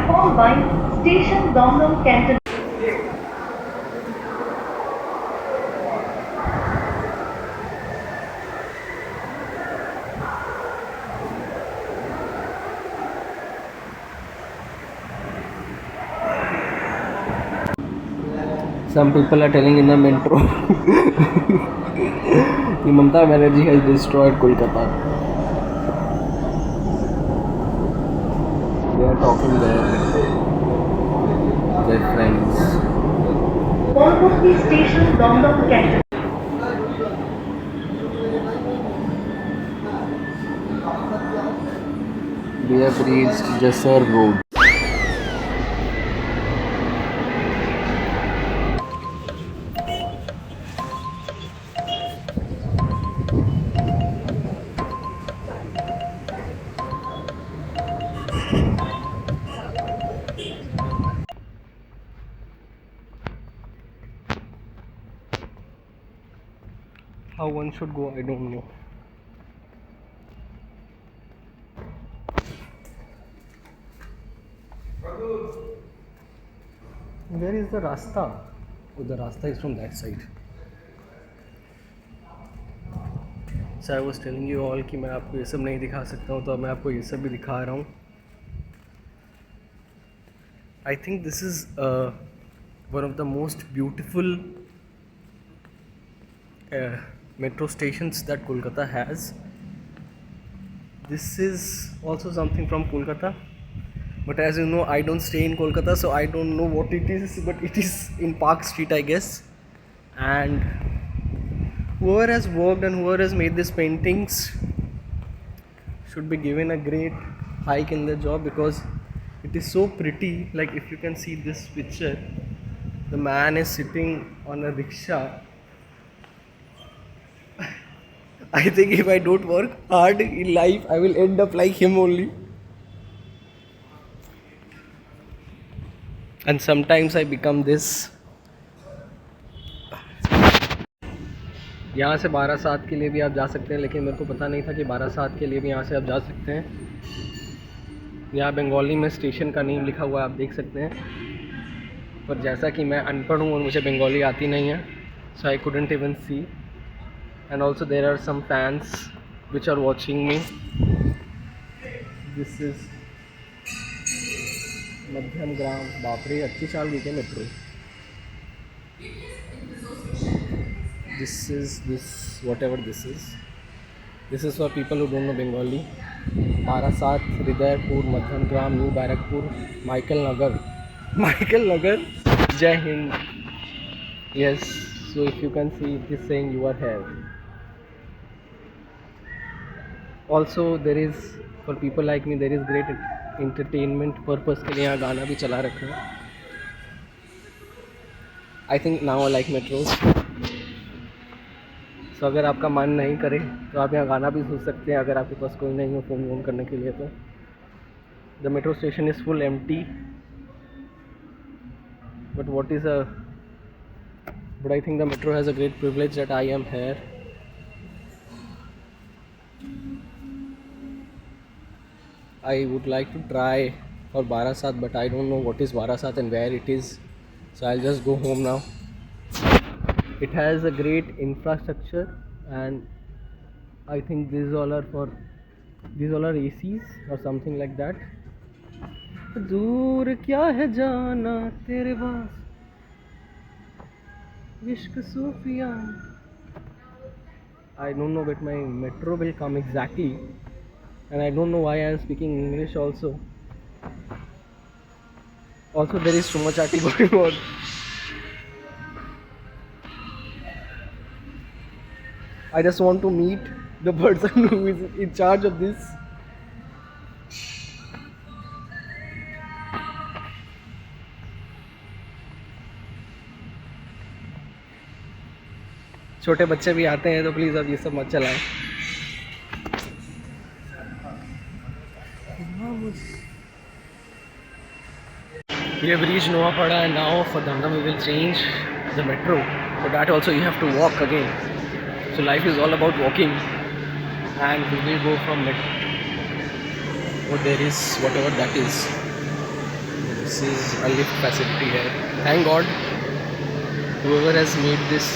Platform by Station Donglong Canton. Some people are telling in the metro the Mamata Banerjee has destroyed Kolkata. They are talking there with their friends. Porvati Station Donglong Canton. We have reached Jasar Road. How one should go, I don't know. Where is the Rasta? Oh, the Rasta is from that side. So I was telling you all कि मैं आपको ये सब नहीं दिखा सकता हूँ, तो अब मैं आपको ये सब भी दिखा रहा हूँ. I think this is one of the most beautiful metro stations that Kolkata has. This is also something from Kolkata, but as you know, I don't stay in Kolkata, so I don't know what it is, but it is in Park Street, I guess. And whoever has worked and whoever has made these paintings should be given a great hike in their job, because it is so pretty. Like, if you can see this picture, the man is sitting on a rickshaw. I think if I don't work hard in life, I will end up like him only. And sometimes I become this. यहाँ से 12/7 के लिए भी आप जा सकते हैं, लेकिन मेरे को पता नहीं था कि 12/7 के लिए भी यहाँ से आप जा सकते हैं. यहाँ बंगाली में स्टेशन का नेम लिखा हुआ है, आप देख सकते हैं. पर जैसा कि मैं अनपढ़ हूँ और मुझे बंगाली आती नहीं है, so I couldn't even see. And also there are some fans which are watching me. This is मध्यम ग्राम. बाप रे, अच्छी चाल गई क्या metro. This is whatever this is. This is for people who don't know Bengali. Barasat, Hridaypur, Madhyam Gram, New Barakpur, Michael Nagar. Michael Nagar, Jai Hind. Yes, so if you can see, it is saying you are here. Also, there is, for people like me, there is great entertainment purpose के लिए यहाँ गाना भी चला रखा है. I think now I like metros. So अगर आपका मन नहीं करे तो आप यहाँ गाना भी सुन सकते हैं, अगर आपके पास कोई नहीं हो फ़ोन वोन करने के लिए तो. The metro station is full empty. But I think the metro has a great privilege that I am here. I would like to try for Barasat, but I don't know what is Barasat and where it is. So I'll just go home now. It has a great infrastructure, and I think these all are ACs or something like that. दूर क्या है जाना तेरे पास इश्क सूफिया. I don't know but my metro will come exactly, and I don't know why I am speaking English also. Also, there is too much chatting going on. I just want to meet the person who is in charge of this. छोटे बच्चे भी आते हैं तो please अब ये सब मत चलाएं. We have reached Noapada, and now for Damdam we will change the metro. For that also you have to walk again. So life is all about walking, and we will go from metro. Oh, there is whatever that is. This is a lift facility here. Thank God, whoever has made this.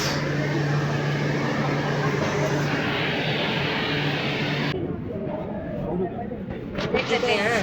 देख लेते हैं।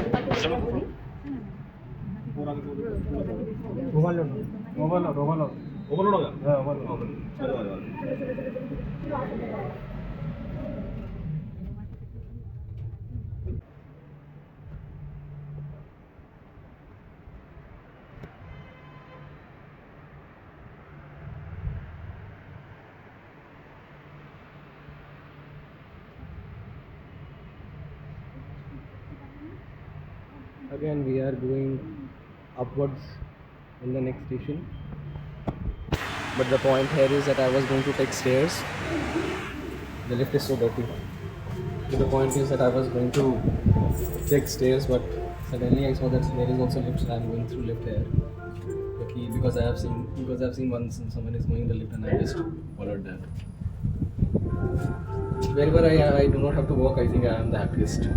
Again, we are going upwards in the next station. But the point here is that I was going to take stairs. The lift is so dirty. So the point is that I was going to take stairs, but suddenly I saw that there is also lift, so I'm going through lift here. Okay, because I've seen once someone is going in the lift and I just followed that. Wherever I do not have to walk, I think I am the happiest.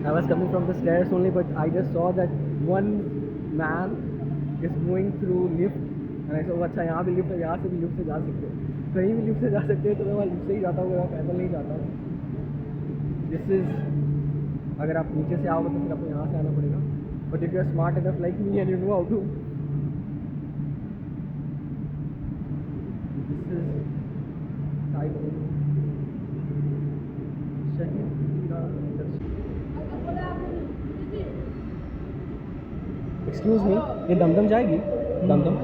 I was coming from the stairs only, but I just saw that one man is going through lift, and I said, अच्छा यहाँ भी lift है, यहाँ से भी lift से जा सकते हो, कहीं भी लिफ्ट से जा सकते हो, तो मैं वहाँ लिफ्ट से ही जाता हूँ, मैं पैदल नहीं जाता हूँ. This is, अगर आप नीचे से आओगे तो फिर आपको यहाँ से आना पड़ेगा. But if you are smart enough like me and you know how to, this is Taiwan. Excuse me, ये दमदम जाएगी? Dumdum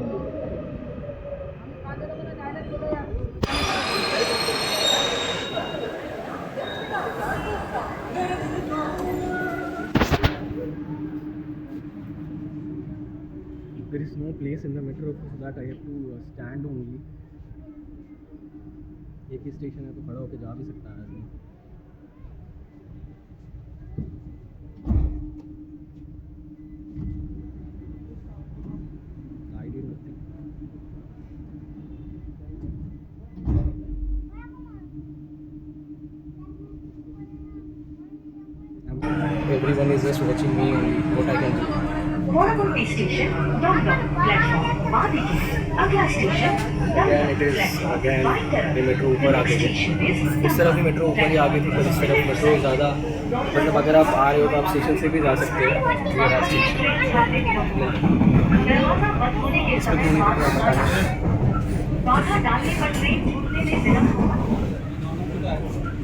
there is no place in the metro so that I have to stand only. एक ही station है तो खड़ा होकर जा भी सकता है आदमी. I did nothing. Everyone is just watching me and what I can do. Morabunti station, Dongdong platform. बाद देखिए, अगला station Again it is again the metro ऊपर आ गई है. इस तरफ भी मेट्रो ऊपर ही आ गई थी, पर इस तरफ मेट्रो ज़्यादा, मतलब अगर आप आ रहे हो तो आप स्टेशन से भी जा सकते हो. मेरा स्टेशन दरवाजा बंद होने के इसमें समय क्यों नहीं पता है. बाधा डालने पर ट्रेन छूटने में विलंब होगा.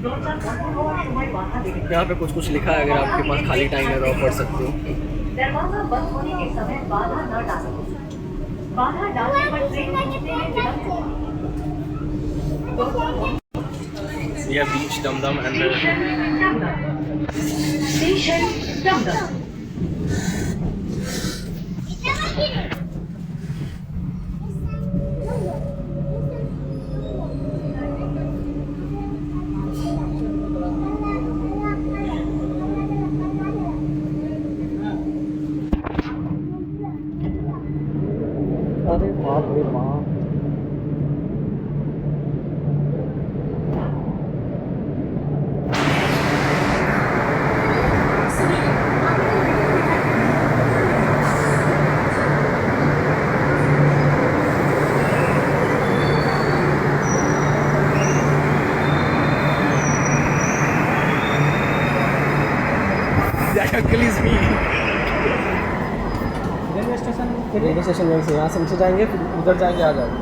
दरवाजा बंद होने समय बाधा देने. यहाँ पे कुछ लिखा है, अगर आपके पास खाली टाइम है तो आप पढ़ सकते हो. दरवाजा बंद होने के समय बाधा न डालें. बाधा डालने पर ट्रेन छूटने में विलंब होगा. We have reached Dum and Station Dum. अरे बाप रे बाप. That uncle is me. Railway station वहीं से, यहाँ से नीचे जाएंगे फिर उधर जाएंगे, आ जाएंगे.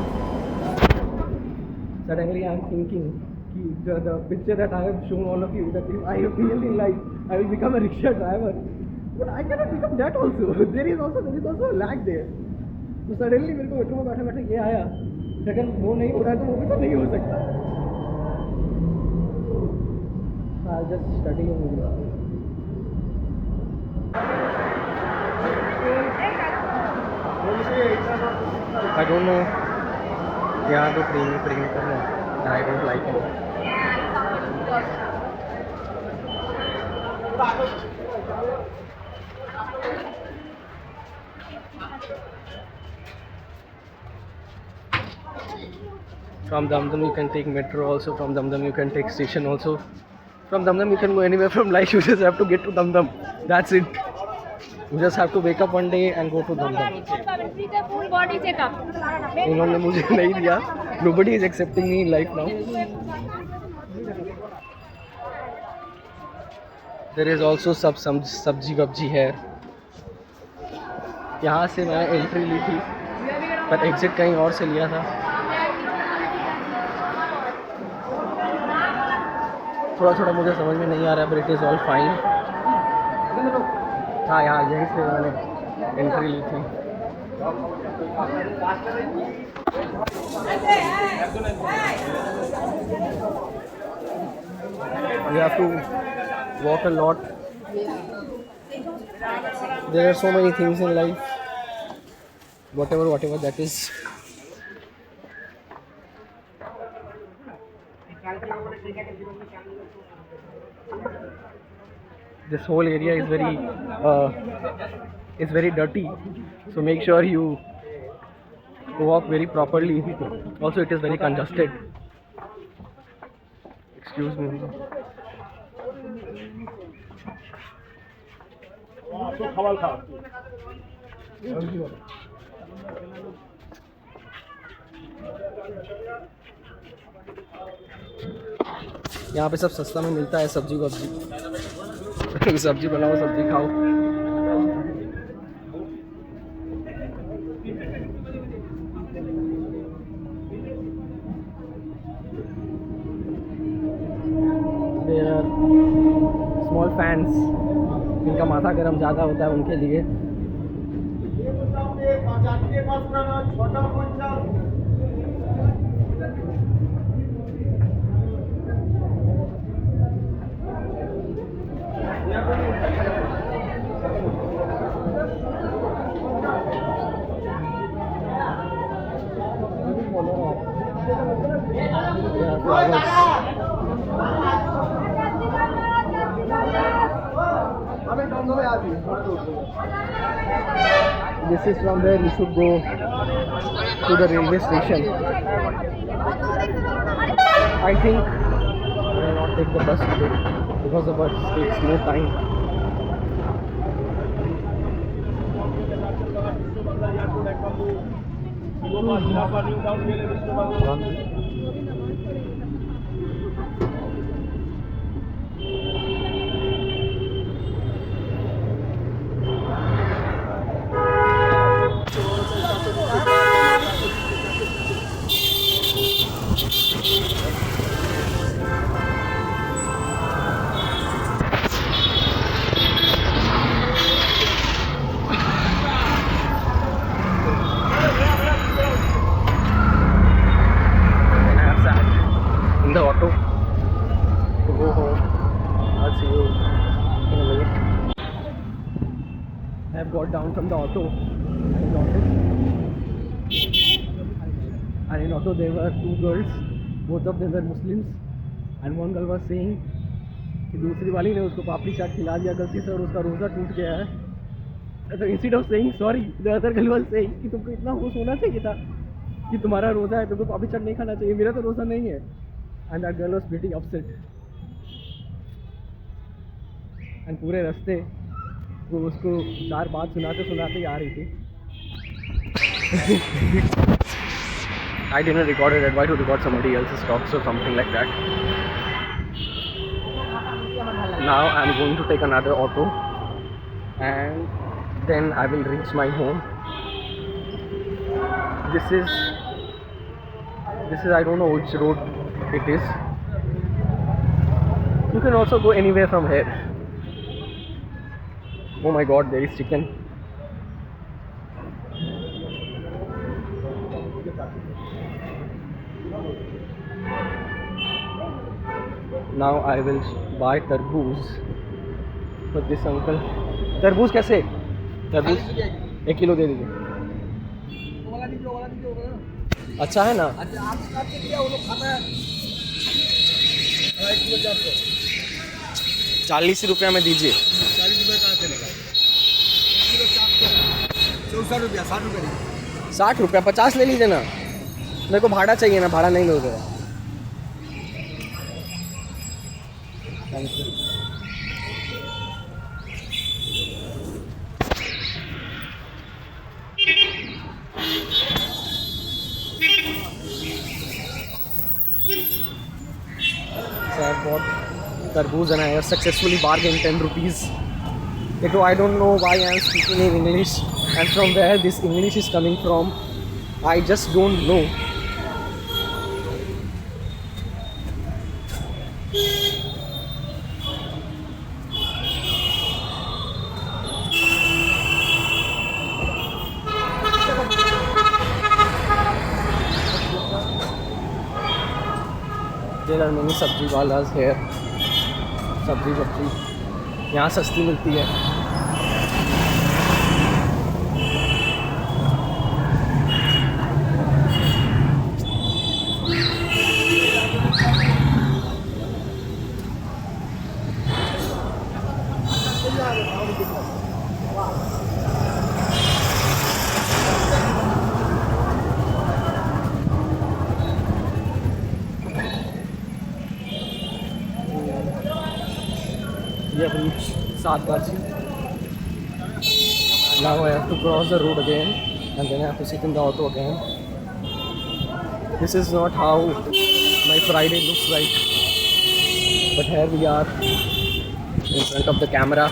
Suddenly I am thinking कि the picture that I have shown all of you, that if I feel in life I will become a rickshaw driver, but I cannot become that also. There is also a lag there. तो suddenly मेरे को metro में बैठे बैठे ये आया, अगर वो नहीं हो रहा है तो वो भी तो नहीं हो सकता. I'll just study only. I don't know. Yeah, तो creamy करना. I don't like it. From Damdam you can take metro also. From Damdam you can take station also. From Damdam you can go anywhere from life. You just have to get to Damdam. That's it. You just have to wake up one day and go to Damdam. full body checkup. इन्होंने मुझे नहीं दिया. Nobody is accepting me in life now. There is also सब्जी वब्जी है. यहाँ से मैं entry ली थी पर एग्जिट कहीं और से लिया था. थोड़ा थोड़ा मुझे समझ में नहीं आ रहा है, but it is all fine. हाँ, यहाँ यहीं से मैंने एंट्री ली थी. You have to walk a lot. There are so many things in life. Whatever that is. This whole area is very dirty. So make sure you walk very properly. Also, it is very congested. Excuse me. यहाँ पे सब सस्ता में मिलता है. सब्जी वब्जी सब्जी बनाओ, सब्जी खाओ. There are small fans. इनका माथा गर्म ज़्यादा होता है उनके लिए. This is from where we should go to the railway station. I think I will not take the bus today because the bus takes more time. The auto to go home. I'll see you in a minute. I have got down from the auto. And in auto there were two girls. Both of them were Muslims. And one girl was saying कि दूसरी वाली ने उसको पापड़ी चाट खिला दिया गलती से और उसका रोज़ा टूट गया है. So instead of saying sorry, the other girl was saying कि तुमको इतना होश होना चाहिए था कि तुम्हारा रोज़ा है, तुमको पापड़ी चाट नहीं खाना चाहिए. मेरा तो रोज़ा नहीं है. And that girl was pretty upset. And पूरे रास्ते वो उसको चार बात सुनाते सुनाते ही आ रही थी. I didn't record it. Why to record somebody else's talks or something like that? Now I'm going to take another auto and then I will reach my home. This is I don't know which road it is. You can also go anywhere from here. Oh my god, there is chicken. Now I will buy tarboos for this uncle. तरबूज कैसे? तरबूज 1 kilo दे दीजिए. अच्छा है ना? 40 रुपया में दीजिए. 40 रुपये कहाँ से लगा? 1 किलो 64 रुपया, 60 रुपये. 60 रुपया 50 ले लीजिए ना. मेरे को भाड़ा चाहिए ना, भाड़ा नहीं दोगे? Thank you. So I bought tarboos and I have successfully bargained 10 rupees. I don't know why I am speaking in English and from where this English is coming from. I just don't know. There are many sabji walas here. सब्जी यहाँ सस्ती मिलती है। We have reached Satgachi. Now I have to cross the road again and then I have to sit in the auto again. This is not how my Friday looks like. But here we are in front of the camera,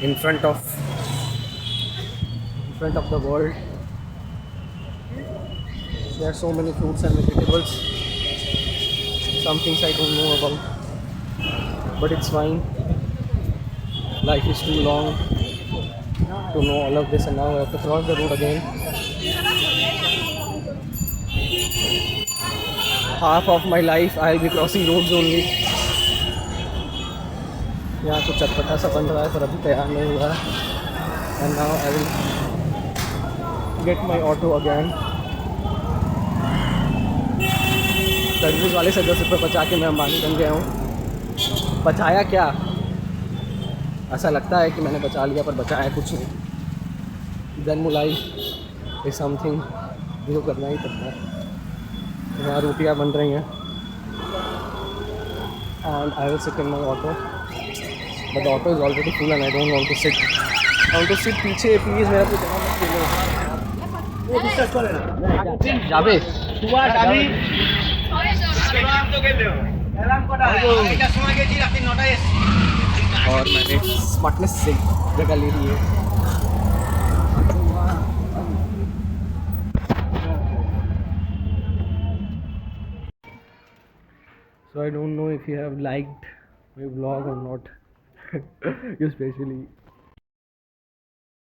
in front of the world. There are so many fruits and vegetables. Some things I don't know about. But it's fine. Life is too long to know all of this, and now I have to cross the road again. Half of my life I will be crossing roads only. यहाँ कुछ चटपटा सा बन रहा है पर अभी तैयार नहीं हुआ है. And now I will get my auto again. तरबूज वाले से 10 रुपये बचा के मैं अंबानी बन गया हूँ. बचाया क्या? ऐसा लगता है कि मैंने बचा लिया पर बचाया कुछ नहीं. देन मुलाई इज समथिंग जो करना ही पड़ता है. यहाँ रोटियाँ बन रही हैं and I will sit in my auto, but the auto is already full and I don't want to sit. I want to sit पीछे, प्लीज़ मेरा कुछ जगह मत खेलो. जाबे और मैंने स्मार्टनेस से जगह ले ली है. So I don't know if you have liked my vlog or not. You especially